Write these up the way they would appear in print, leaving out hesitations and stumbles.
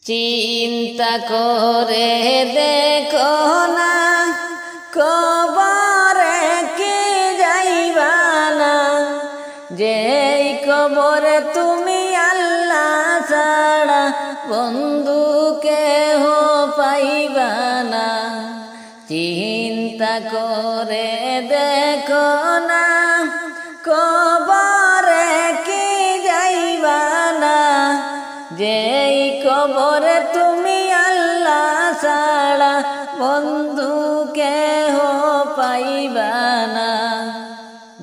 চিন্তা করে দেখো না কবরে কি যাইবা না, যেই কবরে তুমি আল্লাহ ছাড়া বন্ধু কেহ পাইবা না। চিন্তা করে দেখো না কবরে কি যাইবা না, যেই কবরে তুমি আল্লাহ ছাড়া বন্ধু কেহ পাইবা না।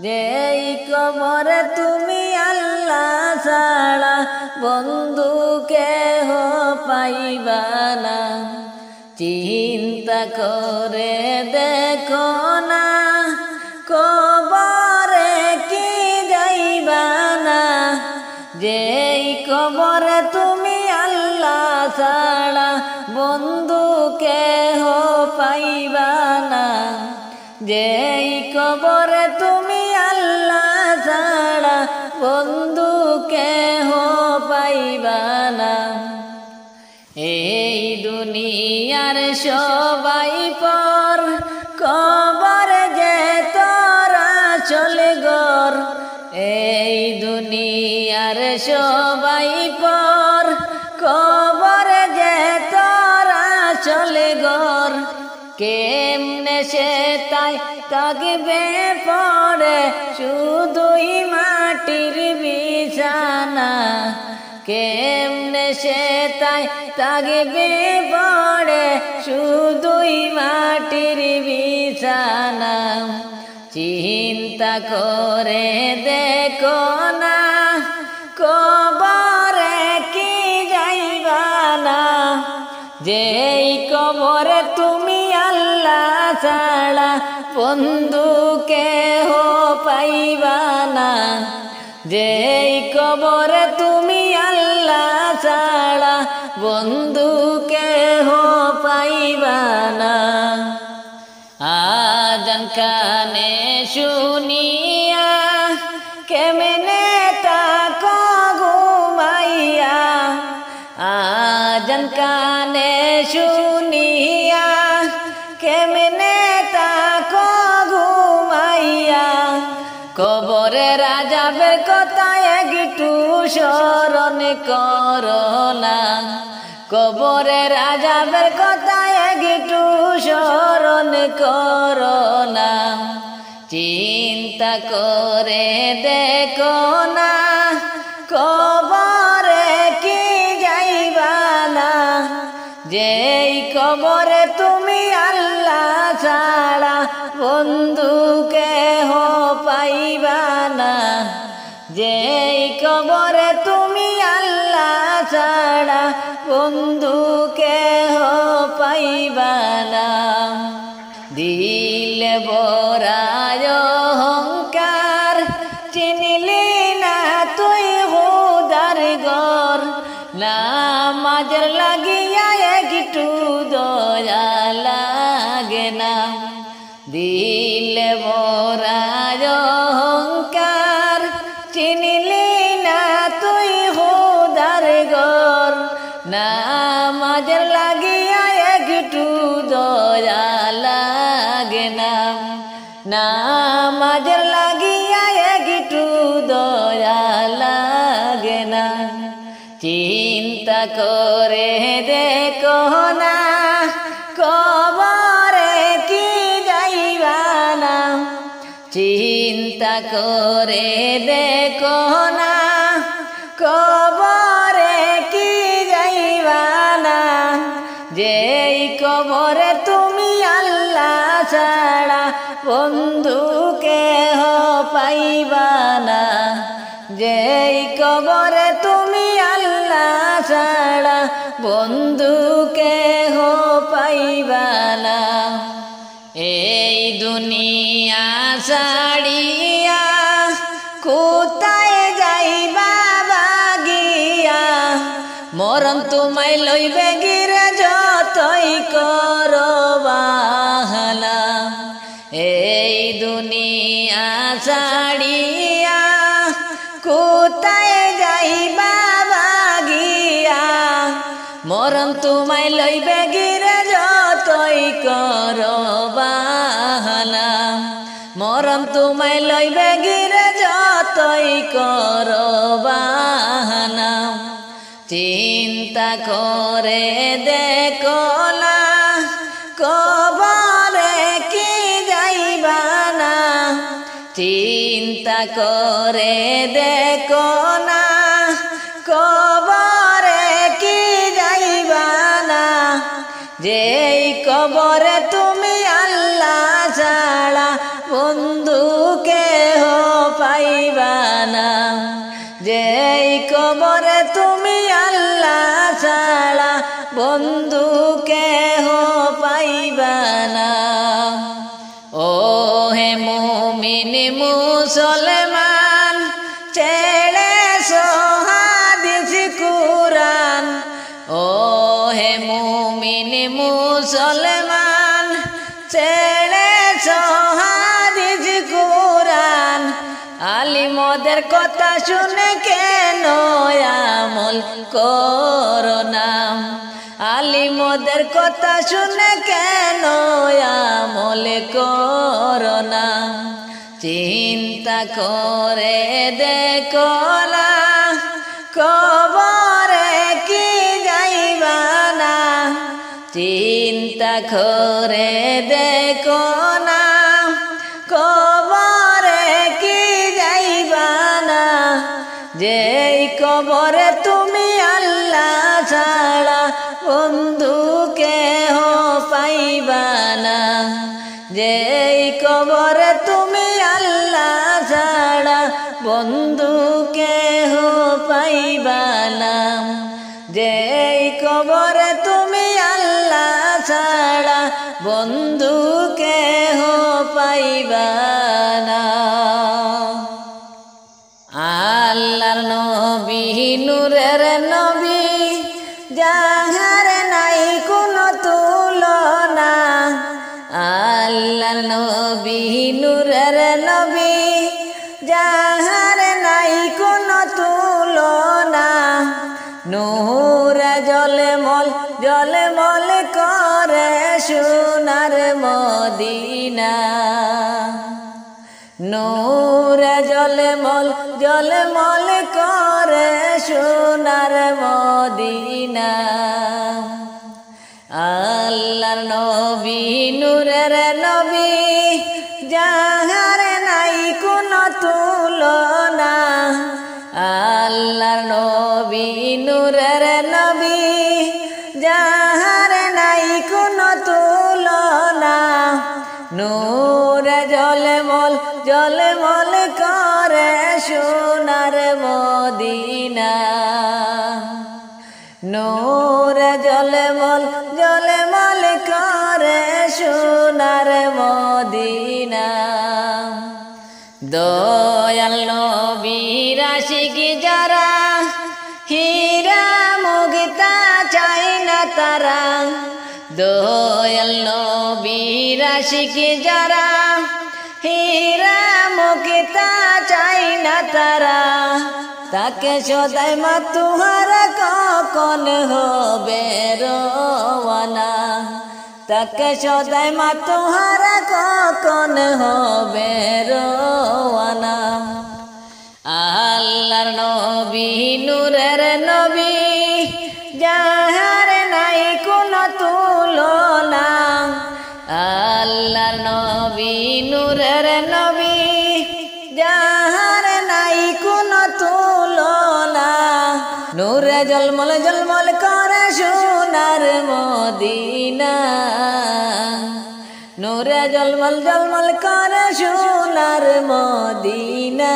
যেই কবরে তুমি আল্লাহ ছাড়া বন্ধু কেহ পাইবা না। চিন্তা করে দেখো না কবরে কি যাইবা না, যেই কবরে তুমি আল্লাহ ছাড়া বন্ধু কেহ পাইবা না। যেই কবরে তুমি আল্লাহ ছাড়া বন্ধু কেহ পাইবা না। এই দুনিয়ার সবাই পর কবরে যে তোরা চলে গর, এই দুনিয়ার সবাই পর কবরে যে তোরা চলে গর। কেমনে সে তাই থাকবে পড়ে শুধুই মাটির বিছানা, কেমনে সে তাই থাকবে পড়ে শুধুই মাটির বিছানা। চিন্তা করে দেখো না কবরে কি যাইবা না, যেই কবরে তুমি আল্লাহ ছাড়া বন্ধু কেহ পাইবা না। যেই কবরে তুমি আল্লাহ ছাড়া বন্ধু কেহ পাইবা না। আজান কানে শুনিয়া কেমনে তাকো ঘুমাইয়া, আজান কানে শুনিয়া কেমনে তাকো ঘুমাইয়া। কবরে রাজাবের কথা একটু স্মরণ করো না, কবরে রাজাবের কথা একটু স্মরণ করো না। চিন্তা করে দেখো না কবরে কি যাইবা না, যেই কবরে তুমি আল্লাহ ছাড়া বন্ধু কেহ পাইবা না। যেই কবরে তুমি আল্লাহ ছাড়া বন্ধু কেহ পাইবা না। দিলে বরায় অহংকার চিনিলি না তুই খুদার ঘর, নামাজের লাগিয়া একটু দয়া লাগে না। দিলে বরায় অহংকার চিনিলি না তুই খুদার ঘর, নামাজের লাগিয়া একটু দয়া লাগে না। নামাজের লাগিয়া একটু দয়া লাগে না। চিন্তা করে দেখো না কবরে কি যাইবা না, চিন্তা করে দেখো না কবরে কি যাইবা না, যেই কবরে তুমি আল্লাহ ছাড়া বন্ধু কেহ পাইবা না। যেই কবরে তুমি আল্লাহ ছাড়া বন্ধু কেহ পাইবা না। এই দুনিয়া ছাড়িয়া কোথায় যাইবা বাগিয়া, মরণ তোমায় লইবে গিরে যতই করো বাহানা। এই দুনিয়া ছাড়িয়া কোথায় যাইবা বাগিয়া, মরণ তোমায় লইবে গিরে যতই করো বাহানা মরণ তোমায় লইবে গিরে যতই করো বাহানা চিন্তা করে দেখো না কবরে কি যাইবা না চিন্তা করে দেখো না কবরে কি যাইবা না যেই কবরে তুমি আল্লাহ ছাড়া বন্ধু কেহ পাইবা না যেই কবরে তুমি আল্লাহ ছাড়া বন্ধু কেহ পাইবা না ও হে মুমিন মুসলমান ছেড়ে হাদিস কুরআন ও হে মুমিন মুসলমান ছেড়ে হাদিস কুরআন আলিমদের কথা শুনে কেন আমল করো না আলিমদের কথা শুনে কেন আমল করো না চিন্তা করে দেখো না কবরে কি যাইবা না চিন্তা করে দেখো না কবরে কি যাইবা না যেই কবরে তুমি আল্লাহ ছাড়া বন্ধু কেহ পাইবা না যেই কবরে তুমি আল্লাহ ছাড়া বন্ধু কেহ পাইবা না যেই কবরে তুমি আল্লাহ ছাড়া বন্ধু কেহ পাইবা না আল্লাহর নবী নূরের নবী যাহার নাই কোনো তুলনা আল্লাহর নবী নূরের নবী যাহার নাই কোনো তুলনা নূর জলে মল করে সোনার মদিনা নূর জলে মল করে সোনার মদিনা আল্লাহর নবী নূরের নবী যাহার নাই কোনো তুলনা আল্লাহর নবী নূরের নবী যাহার নাই কোনো তুলনা নূর জলে মল করে সোনার মদিনা নূর জলে মল করে সোনার মদিনা দয়াল নবীর আশিকি যারা হীরা মুক্তা চাই না তারা দয়াল নবীর আশিকি যারা হীরা মুক্তা চাই না তারা তাকে সদাই মাতুহারা কখন হবে রওয়ানা তাকে সদাই মাতুহারা কখন হবে রওয়ানা আল্লাহর নবী নূরের নবী যাহার নাই কোনো তুলনা আল্লাহর নবী নূরের নবী যাহার নাই কোনো তুলনা নূরে জলমল করে সোনার মদিনা নূরে জলমল করে সোনার মদিনা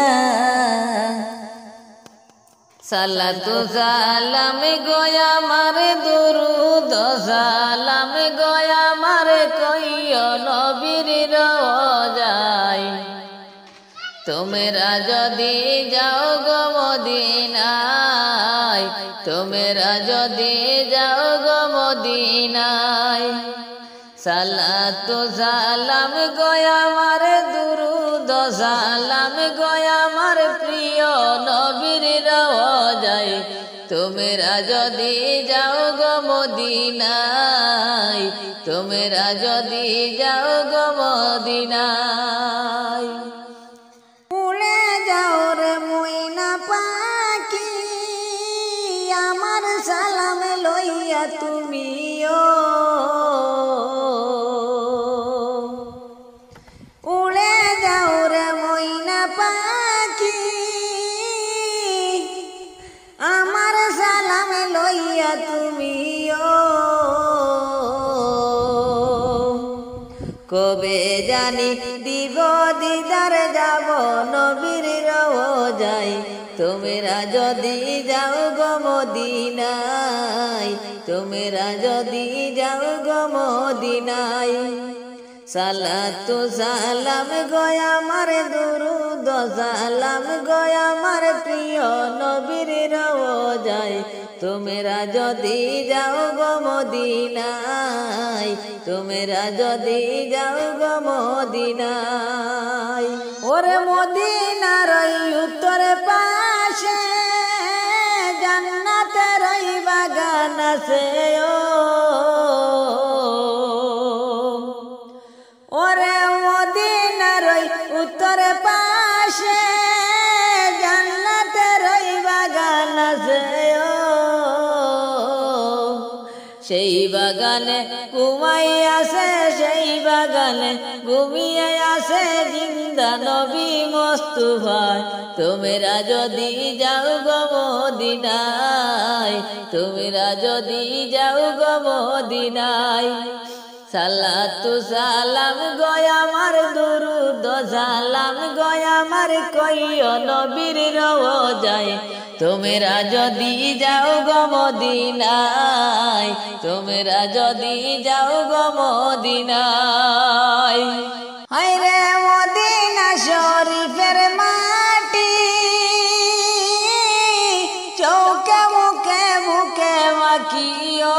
সালাতু সালাম গোয়া মারে দুরুদ সালাম গোয়া মারে কইও নবীর রওজায় তোমরা যদি যাও গো মদিনায় তোমরা যদি যাও গো মদিনায় সালাতু সালাম গোয়া মারে দুরুদ সালাম গোয়া মারে প্রিয় নবীর রওজায় তোমরা যদি যাও গো মদিনায়, তোমরা যদি যাও গো মদিনায়। উড়ে যাও রে ময়না পাখি, আমার সালাম লইয়া তুমিও। উড়ে যাও রে ময়না পাখি, আমার সালাম লইয়া তুমিও। কবে জানি দিব দিদার যাব নবীর রওজায়, তোমরা যদি যাও গো মদিনায়, তোমরা যদি যাও গো মদিনায়। সালাতু সালাম গো আমার দুরুদ সালাম গো আমার প্রিয় নবীর রওজায়, তোমরা যদি যাও গো মদিনায়, তোমরা যদি যাও গো মদিনায়। ওরে মদিনার উত্তর পাশে জান্নাতের বাগান আছে, ওরে মদিনার উত্তর পাশে জান্নাতের বাগান আছে। সেই বাগানে ঘুমাই আছে, সেই বাগানে ঘুমিয়ে আছে জিন্দা নবী মুস্তাফা। তোমরা যদি যাও গো মদিনায়, তোমরা যদি যাও গো মদিনায়। সালাতু সালাম গো আমার দুরুদ সালাম গো আমার কইও নবীর রওজায়, তোমরা যদি যাও গো মদিনায়, তোমরা যদি যাও গো মদিনায়। হায়রে মদিনা শরীফের মাটি, চৌকে মুখে বুকে মাখিও।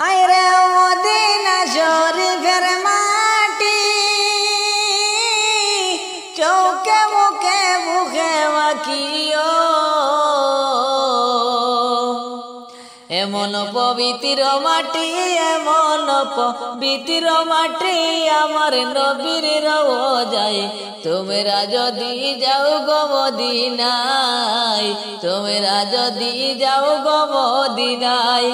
হায়রে মদিনা শরীফের মাটি, চৌকে মুখে বুকে মাখিও। এমন পবিত্র মাটি, এমন পবিত্র মাটি আমার নবীর রওজায়, তোমরা যদি যাও গো মদিনায়, তোমরা যদি যাও গো মদিনায়।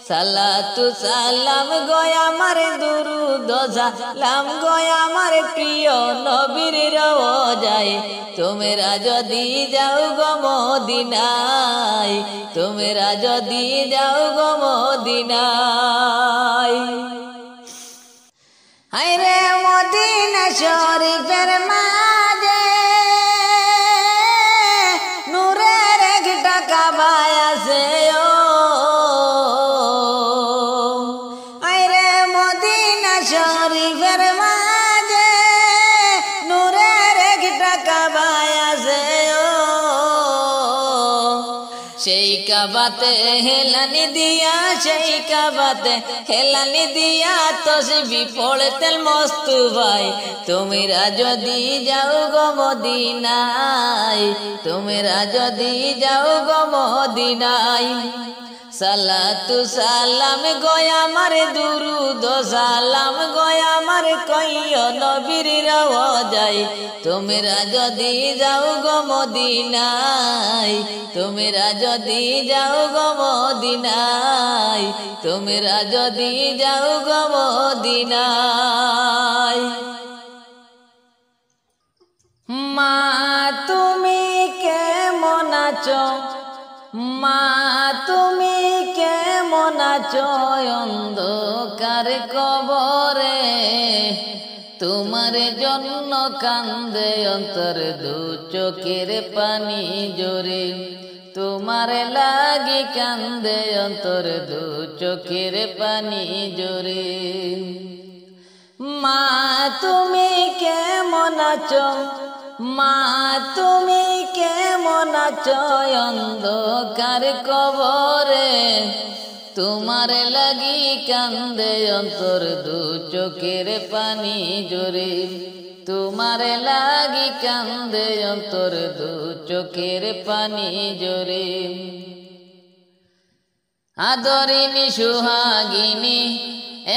সালাতু সালাম গো আমার দুরুদ সালাম গো আমার প্রিয় নবীর রওজায়, তোমরা যদি যাও গো মদিনায়, তোমরা যদি যাও গো মদিনায়। হায়রে মদিনা শরীফের মাঝে নূরের একটা কাবা আছে, শরীফের মাঝে নূরের একটা কাবা আছে। সেই কাবাতে হেলানি দিয়া, সেই কাবাতে হেলানি দিয়া তসবিহ পড়তেন মুস্তাফা। তোমরা যদি যাও গো মদিনায়, তোমরা যদি যাও গো মদিনায়। সালাতু সালাম গো আমার দুরুদ সালাম গো আমার কইও নবীর রওজায়, তোমরা যদি যাও গো মদিনায়, তোমরা যদি যাও গো মদিনায়, তোমরা যদি যাও গো মদিনায়। মা তুমি কেমন আছো, মা তুমি কেমন আছো অন্ধকার কবরে, তোমার জন্য কান্দে অন্তর দু চোখের পানি জোরে, তোমার লাগি কান্দে অন্তর দু চোখের পানি জোরে। মা তুমি কেমন আছো, মা তুমি কেমন আছো অন্ধকার কবরে, তোমার লাগি কান্দে অন্তর দু চোখের পানি জোরে। তোমার লাগি কান্দে অন্তর দু চোখের পানি জোরে। আদরিনী সুহাগিনী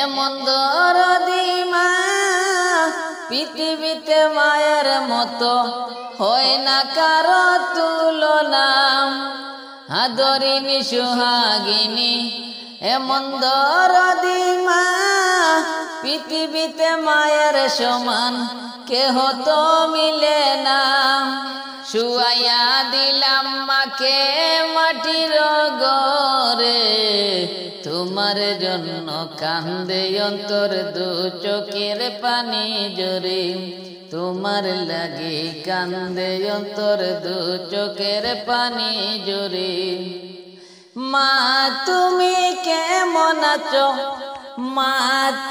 এমন দরদি মা, পৃথিবীতে মায়ের মতো হয় না কারো তুলনা। আদরিনী সুহাগিনী এমন দরদি মা, পৃথিবীতে মায়ের সমান কেহ তো মিলে না। শুয়াইয়া দিলাম মাকে মাটির ঘরে, তোমার জন্য কান্দে অন্তর দু চোখের পানি জোরে। তোমার লাগে কান্দে অন্তর দু চোখের পানি জোরে। মা তুমি কেমন আছো, মা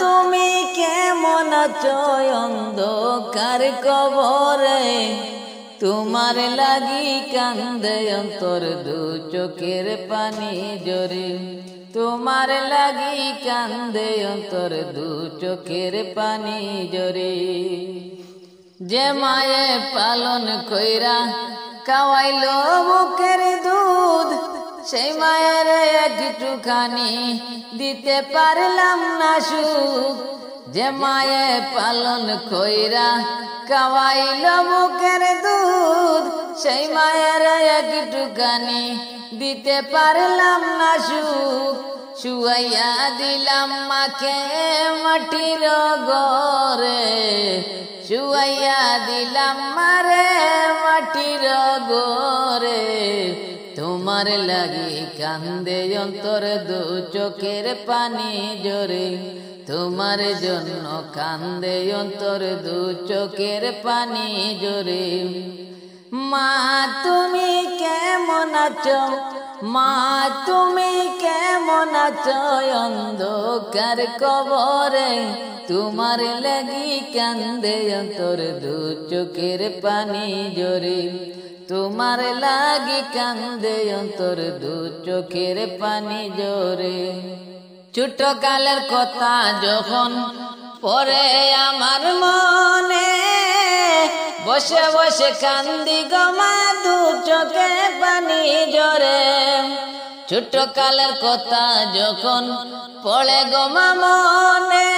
তুমি কেমন আছো অন্ধকার কবরে, তোমার লাগি কান্দে অন্তর দু চোখের পানি জোরে। তোমার লাগি কান্দে অন্তর দু চোখের পানি জোরে। যে মায়ে পালন কইরা খাওয়াইলো বুকের দুধ, সেই মায়ের একটুখানি দিতে পারলাম না সুখ। যে মায়ে পালন কইরা খাওয়াইলো বুকের দুধ, সেই মায়ের একটুখানি দিতে পারলাম না সুখ। শুয়াইয়া দিলাম মাকে মাটির ঘরে, শুয়াইয়া দিলাম মারে মাটির ঘরে। তোমার লাগি কান্দে অন্তর দু চোখের পানি জোরে। তোমার জন্য কান্দে অন্তর দু চোখের পানি জোরে। মা তুমি কেমন আছো, মা তুমি কেমন আছো অন্ধকার কবরে, তোমার লাগি কান্দে অন্তর দু চোখের পানি জোরে। তোমার লাগি কান্দে অন্তর দু চোখের পানি জোরে। ছোট কালের কথা যখন পরে আমার মনে, বসে বসে কান্দি গো মা দু চোখে পানি জোরে। ছোট কালের কথা যখন পড়ে গো মা মনে,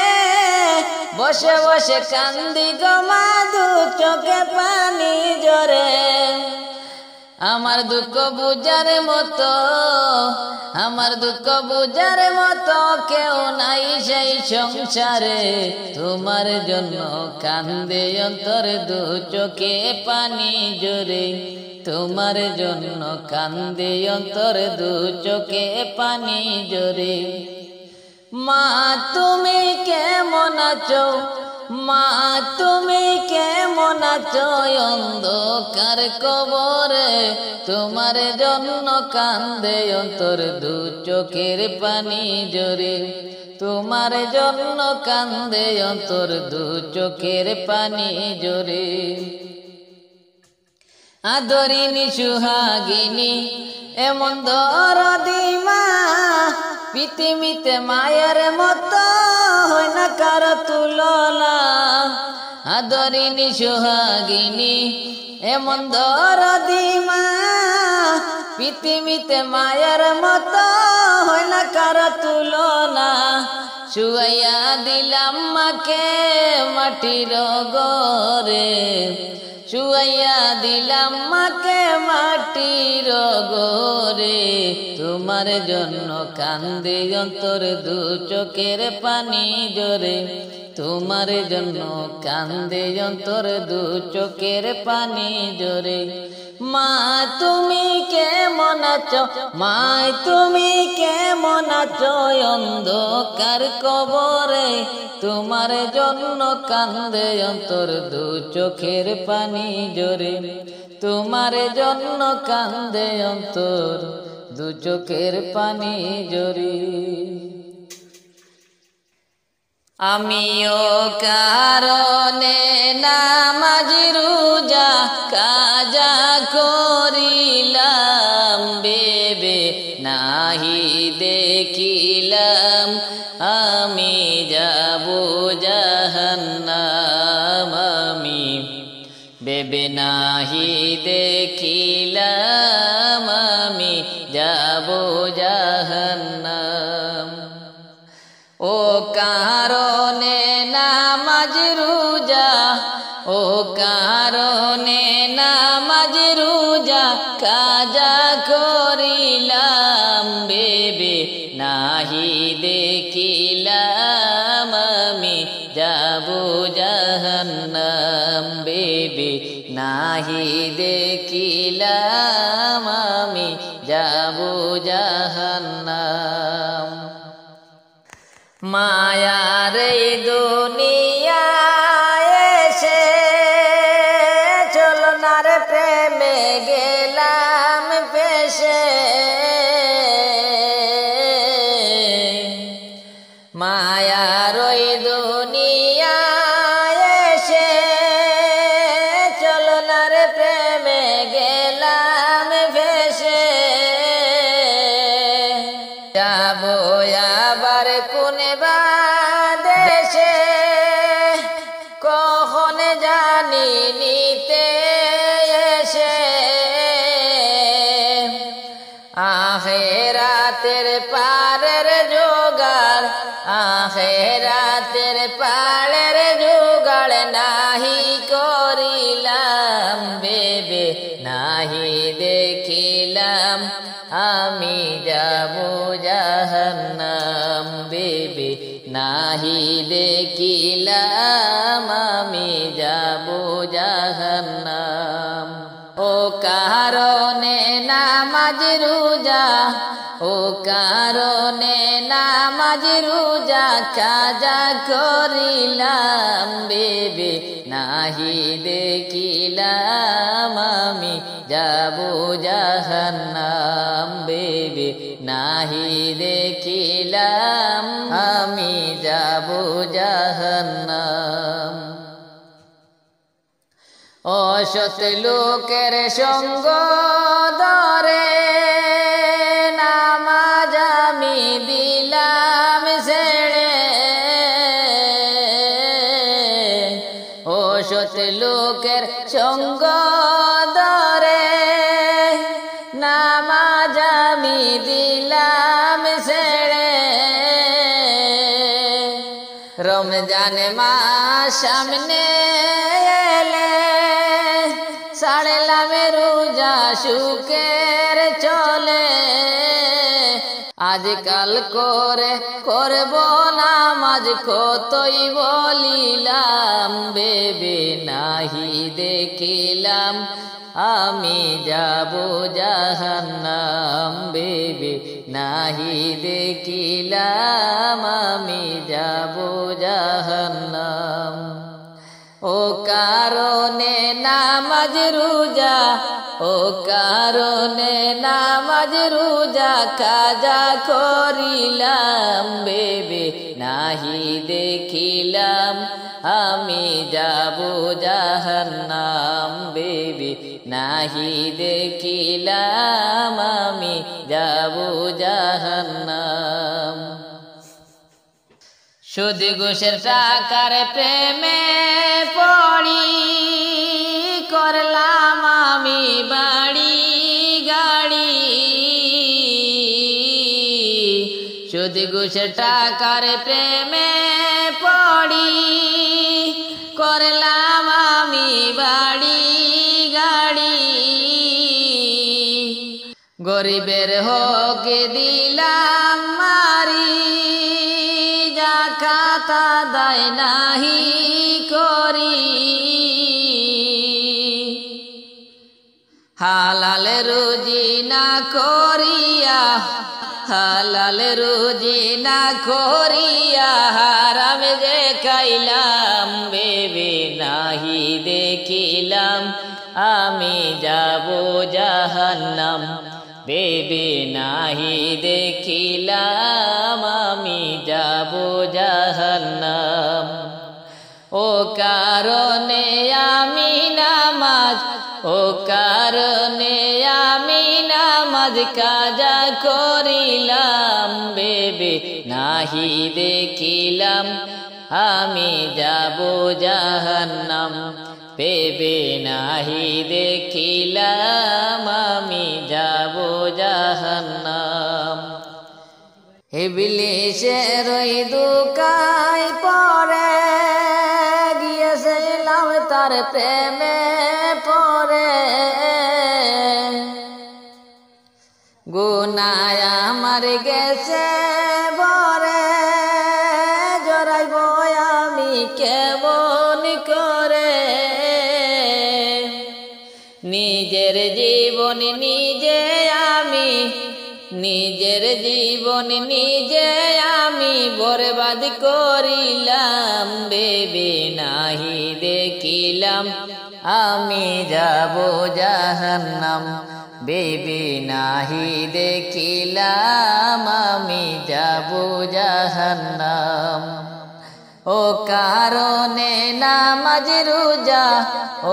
বসে বসে কান্দি গো মা দু চোখে পানি জোরে। আমার দুঃখ বুঝার মতো, আমার দুঃখ বুঝার মতো কেউ নাই সেই সংসারে, তোমার জন্য কান্দে অন্তর দু চোখে পানি জোরে। তোমার জন্য কান্দে অন্তর দু চোখে পানি জোরে। মা তুমি কেমন আছো, মা তুমি কেমন আছো অন্ধকার কবরে, তোমার জন্য কান্দে অন্তর দু চোখের পানি জোরে। তোমার জন্য কান্দে অন্তর দু চোখের পানি জোরে। আদরিনী সুহাগিনী এমন দরদি মা, পৃথিবীতে মায়ের মতো হয় না কারো তুলনা। আদরিনী সুহাগিনী এমন দরদি মা, পৃথিবীতে মায়ের মতো হয় না কারো তুলনা। শুয়াইয়া দিলাম মাকে মাটির ঘরে, শুয়াইয়া দিলাম মাকে মাটির ঘরে। তোমার জন্য কান্দে অন্তর দু চোখের পানি জোরে। তোমার জন্য কান্দে অন্তর দু চোখের পানি জোরে। মা তুমি কেমন আছো, মা তুমি কেমন আছো অন্ধকার কবরে, তোমার জন্য কান্দে অন্তর দু চোখের পানি জোরে। তোমার জন্য কান্দে অন্তর দু চোখের পানি জোরে। আমিও কারণে নামাজ রোজা কাজা করিলাম, বেবে নাহি দেখিলাম আমি যাব জাহান্নাম। আমি নাহি দেখিলাম আমি যাব জাহান্নাম। ও কারণে নামাজ রোজা, ও কারণে নামাজ রোজা কাজা করিলাম বেবে নাহি দেখিলাম আমি যাব জাহান্নাম। বেবে নাহি দেখিলাম আমি যাব জাহান্নাম। মায়ার এই দুনিয়ায় এসে চলনার প্রেমে গেলাম পেশে। মায়ার ওই দুনিয়ায় এসে চলনার প্রেমে গেলাম ভেসে। যাবো আবার কোন দেশে কখন জানি নিতে এসে। আখিরাতের পারের জোগাড়, আখিরাতের পারের জোগাড় নাহি করিলাম বেবে নাহি দেখিলাম আমি যাব জাহান্নাম। বেবে নাহি দেখিলাম আমি যাব জাহান্নাম। ও কারণে নামাজ রোজা, ও কারণে নামাজ রোজা কাজা করিলাম বেবে নাহি দেখিলাম আমি যাব জাহান্নাম। বেবে নাহি দেখিলাম আমি যাব জাহান্নাম। অসৎ লোকের সঙ্গ ধরে নামাজ আমি দিলাম ছেড়ে। অসৎ লোকের সঙ্গ ধরে নামাজ আমি দিলাম ছেড়ে। রমজান মাস সামনে এলে ছাড়লাম রোজা সুখের চলে। আজকাল করে করব নামাজ কতই বলিলাম বেবে নাহি দেখিলাম আমি যাব জাহান্নাম। বেবে নাহি দেখিলাম আমি যাব জাহান্নাম। ও কারণে নামাজ রোজা, ও কারণে নামাজ রোজা কাজা করিলাম বেবে নাহি দেখিলাম আমি যাব জাহান্নাম। বেবে নাহি দেখিলাম আমি যাব জাহান্নাম। সুদ ঘুষের টাকার প্রেমে পড়ি করলাম আমি বাড়ি গাড়ি। সুদ ঘুষের টাকার প্রেমে পড়ি করলাম আমি বাড়ি গাড়ি। গরিবের হক দিলাম মারি খাতা দায় নাহি করি। হালাল রুজি না করিয়া, হালাল রুজি না করিয়া হারাম যে খাইলাম বেবে নাহি দেখিলাম আমি যাব জাহান্নাম। বেবে নাহি দেখিলাম আমি যাব জাহান্নাম। ও কারণে আমি নামাজ, ও কারণে আমি নামাজ কাজা করিলাম বেবে নাহি দেখিলাম আমি যাব জাহান্নাম। ভেবে নাহি দেখিলাম আমি যাব জাহান্নাম। ইবলিসের ওই দুকায় পড়ে গিয়েছিলাম তার প্রেমে পড়ে, গুনায় আমার গেছে বরে, জড়াইব আমি কেমন করে, নিজের জীবন নিজে আমি, নিজের জীবন নিজে আমি বরবাদ করিলাম, ভেবে নাহি দেখিলাম আমি যাব জাহান্নাম, ভেবে নাহি দেখিলাম আমি যাব জাহান্নাম। ও কারণে নামাজ রোজা,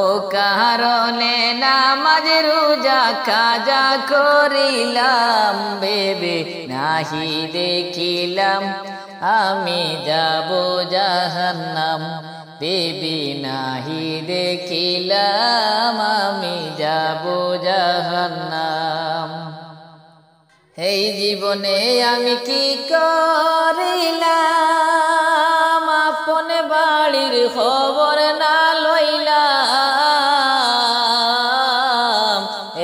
ও কারণে নামাজ রোজা কাজা করিলাম, ভেবে নাহি দেখিলাম আমি যাব জাহান্নাম, ভেবে নাহি দেখিলাম আমি যাব জাহান্নাম। এই জীবনে আমি কি করিলাম, আপন বাড়ির খবর না লইলাম,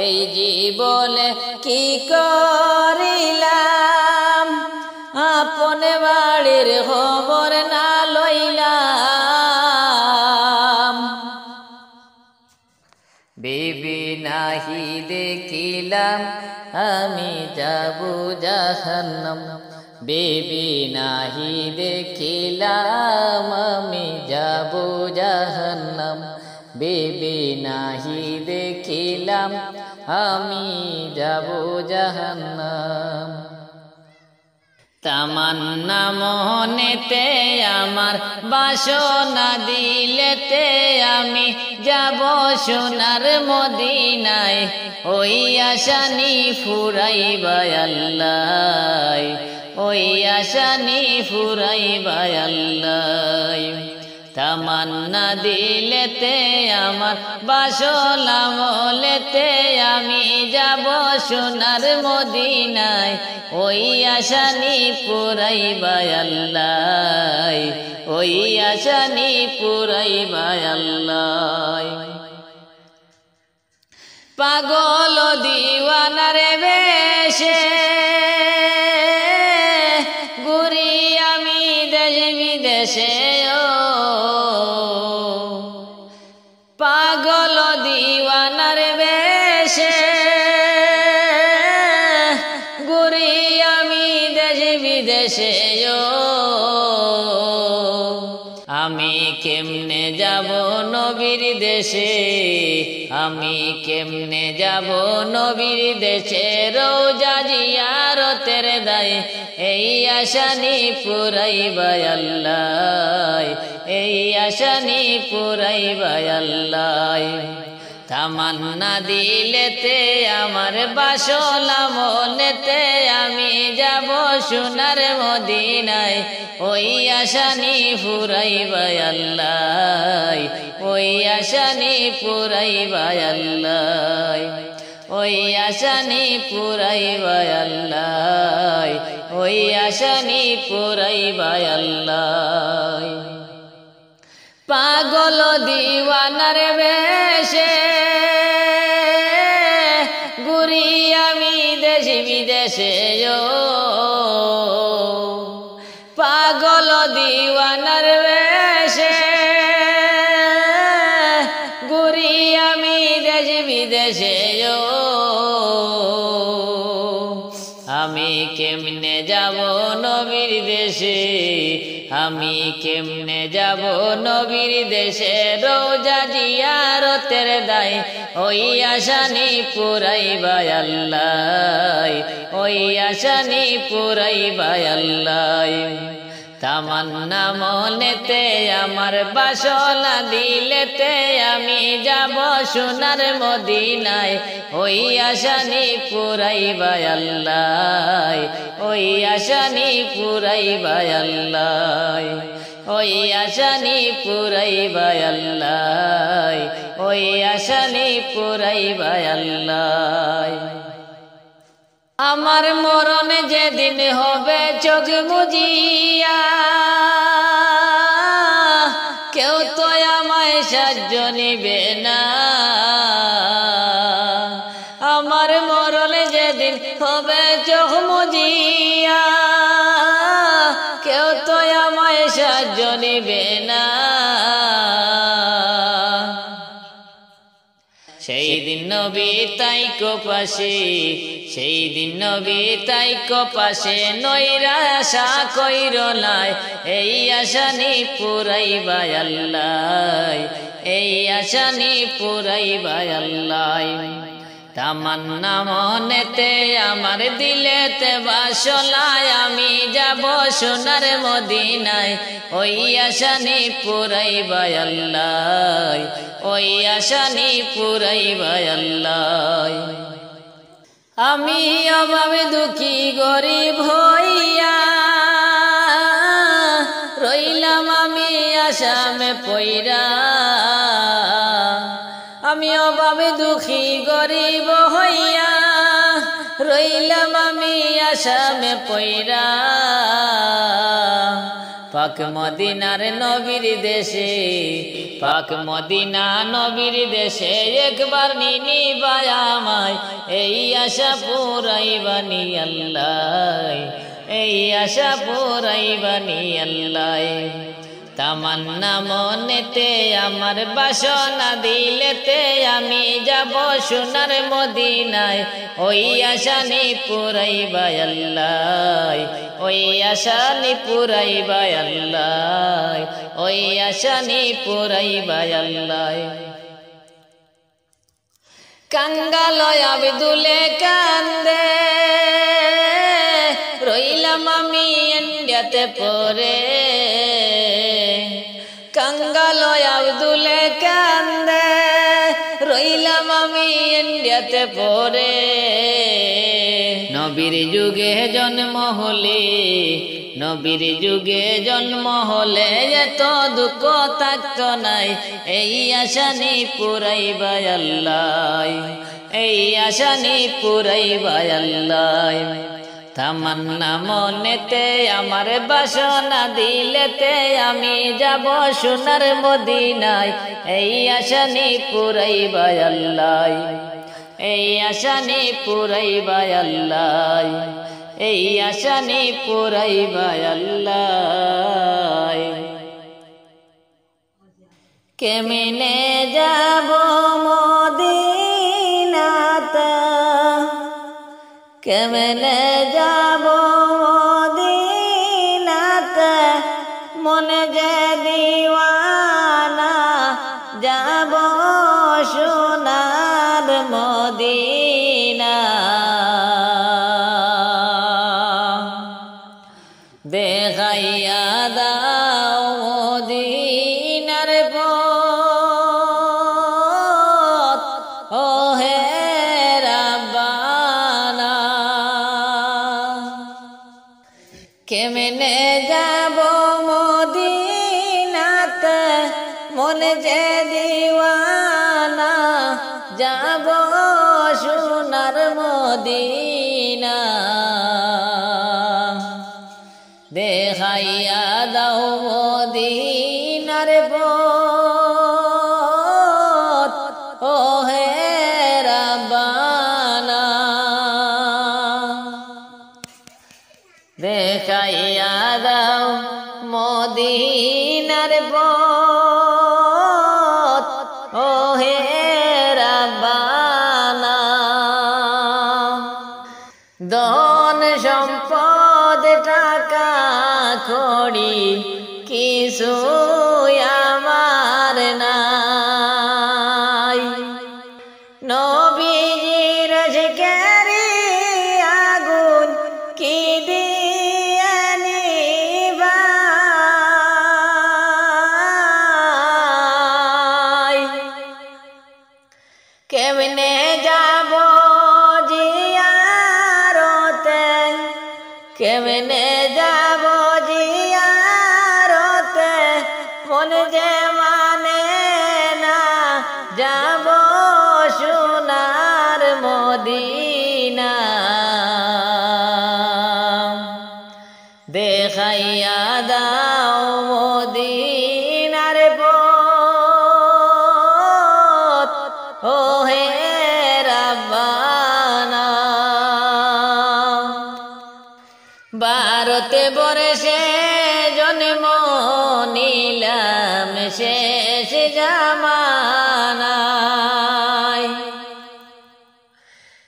এই জীবনে কি করিলাম, আপন বাড়ির খবর না লইলাম, ভেবে নাহি দেখিলাম আমি যাব জাহান্নাম, ভেবে নাহি দেখিলাম আমি যাব জাহান্নাম, ভেবে নাহি দেখিলাম আমি যাব জাহান্নাম। তামান্না মনেতে আমার বাসনা দিলেতে আমি যাব সোনার মদিনায়, ওই আশানি ফুরাইবা আল্লাহ, ওই আশানি ফুরাইবা আল্লাহ। তামান্না দিলেতে আমার বাসনা মলেতে আমি যাব সোনার মদিনায়, ওই আশানি পুরাইবা আল্লাহ, ওই আশানি পুরাইবা আল্লাহ। পাগল দিওয়ানার বেশে ঘুরি আমি দেশ বিদেশে, পাগল দিওয়ানার বেশে ঘুরি আমি দেশ বিদেশে, আমি কেমনে যাব নবীর দেশে, আমি কেমনে যাব নবীর দেশে, রোজা জিয়ারতের দায় এই আশানি পুরাইবা আল্লাহ, এই আশানি পুরাইবা আল্লাহ। তামান্না দিলেতে আমার বাসনা মনেতে আমি যাব সোনার মদিনায়, ওই আশানি পুরাইবা আল্লাহ, ওই আশানি পুরাইবা আল্লাহ, ওই আশানি পুরাইবা আল্লাহ, ওই আশানি পুরাইবা আল্লাহ। পাগল দিওয়ানার বেশে ঘুরি আমি দেশ বিদেশে, পাগল দিওয়ানার বেশে ঘুরি আমি দেশ বিদেশে, আমি কেমনে যাব নবীর দেশে, আমি কেমনে যাব নবীর দেশে, রোজা জিয়ারতের দায় ওই আশানি পুরাইবা আল্লাহ, ওই আশানি পুরাইবা আল্লাহ। তামান্না মনেতে আমার বাসনা দিলেতে আমি যাব সোনার মদিনায়, ওই আশানি পুরাইবা আল্লাহ, ওই আশানি পুরাইবা আল্লাহ। ওই আশানি পুরাইবা আল্লাহ, ওই আশানি পুরাইবা আল্লাহ। আমার মরণ যেদিন হবে চোখ বুজিয়া, কেউ তো আমায় সাহায্য নিবে না। আমার মরণ যেদিন হবে চোখ বুজিয়া, কেউ তো আমায় সাহায্য নিবে না। সেই দিন নবী তাইকো পাশে, সেই দিন নবী তাইকো পাশে, নইরা আশা কইর নাই, এই আশানি পুরাইবা আল্লাহ, এই আশানি পুরাইবা আল্লাহ। তামান্না মনেতে আমার দিলেতে বাসনায়, আমি যাব সোনার মদিনায়, ওই আশানি পুরাইবা আল্লাহ, ওই আশানি পুরাইবা আল্লাহ। আমি অভাবে দুঃখী গরিব হইয়া রইলাম আমি আসামে পইরা, আমি অভাবে দুঃখী গরিব হইয়া রইলাম আমি আসামে পইরা। পাক মদিনার নবীর দেশে, পাক মদিনা নবীর দেশে, একবার নিনিবা আমায়, এই আশা পুরাইবানি আল্লাহ, এই আশা পুরাইবানি আল্লাহ। তামান্না মনেতে আমার বাসনা দিলেতে, আমি যাব সোনার মদিনায়, ওই আশানি পুরাইবা আল্লাহ, ওই আশানি পুরাইবা আল্লাহ, ওই আশানি পুরাইবা আল্লাহ। কাঙ্গালয় আব্দুলে কান্দে, রইলাম আমি ইন্ডিয়াতে পরে। কাঙ্গালয় আব্দুলে কান্দে, রইলাম আমি ইন্ডিয়াতে পরে। নবীর যুগে জন্ম হলে, নবীর যুগে জন্ম হলে এত দুঃখ থাকতো নাই, এই আশানি পুরাইবা আল্লাহ, এই আশানি পুরাইবা আল্লাহ। তামান্না মনেতে আমার বাসনা দিলেতে, আমি যাব সোনার মদিনায়, এই আশানি পুরাইবা আল্লাহ, এই আশানি পুরাইবা আল্লাহ, এই আশানি পুরাইবা আল্লাহ। কেমনে যাব মদিনাতে, কেমনে যাব মদিনাতে, মনে যে দিওয়ানা, যাব সোনার মদিনা। দেখাইয়া দাও মদিনার পথ, ও হে রাব্বানা। কেমনে যাব মদিনাতে, মনে যে দিওয়ানা, যাব সোনার মদিনা। দেখাইয়া দাও মদিনার পথ, ও হে রাব্বানা। দেখাইয়া দাও মদিনার পথ, ও হে রাব্বানা। ধন সম্পদ টাকা কড়ি কিছু আমার নাই, নবীজির জিকিরে আগুন কি দিয়ে নিভাই। কেমনে যাব জিয়ারতে, কেমনে যাব জিয়ারতে, দেখাইয়া দাও মদিনার পথ ও হে রাব্বানা। ভারতে বর্ষে জন্ম নিলাম শেষ জামানায়,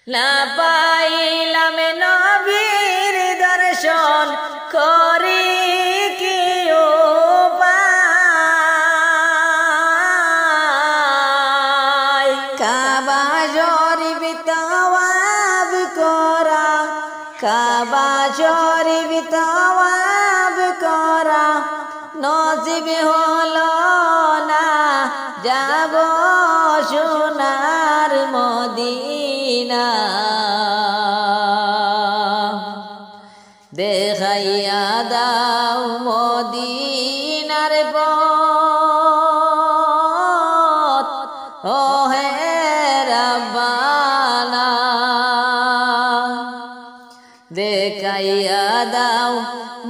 না পাইলাম নবীর দর্শন করি কি উপায়। কাবা শরীফ তওয়াব করা, কাবা শরীফ তওয়াব করা নসিব হলো না, যাব সোনার মদিনা। দেখাইয়া দাও মদিনার পথ ও হে রাব্বানা। দেখাইয়া দাও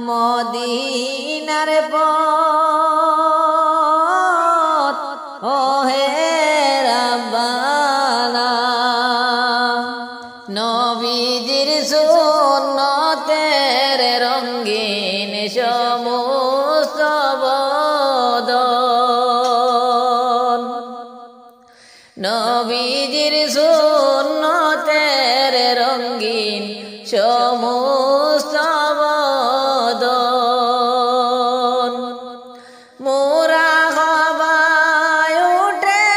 মদিনার পথ ও হে রাব্বানা। নবীজির সুন্নতের রঙিন সমস্ত বদন, নবীজির সুন্নতের রঙিন সমস্ত বদন। মুরাকাবায় উঠে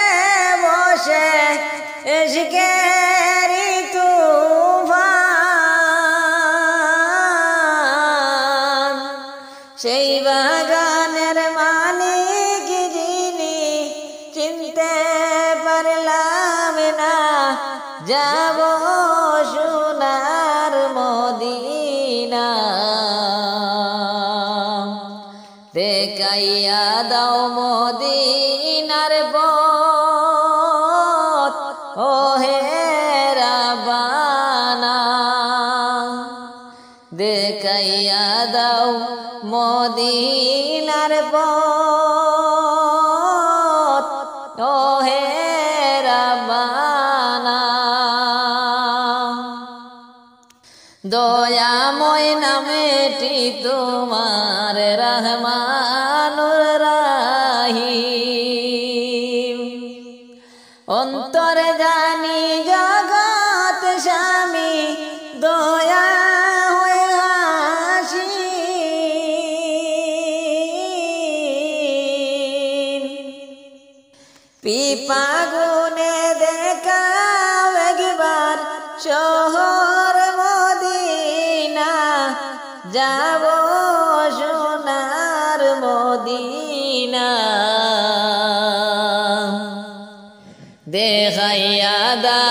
বসে ইশকেরি তুফান, সেই বাগানের মালিক যিনি চিনতে পারলাম না, যাব সোনার মদিনা। দেখাইয়া দাও মদিনার পথ ও হে রাব্বানা। দেখাইয়া দাও মদিনার পথ ও হে রাব্বানা। দয়াময় নামেটি তোমার রহমানুর রাহিম, অন্তরে জানি জগৎ স্বামী দয়া হয়ে হাসিন। পিপা গুনে দেখাও একবার শহর মদিনা, যাব সোনার মদিনা। দেখাইয়া দাও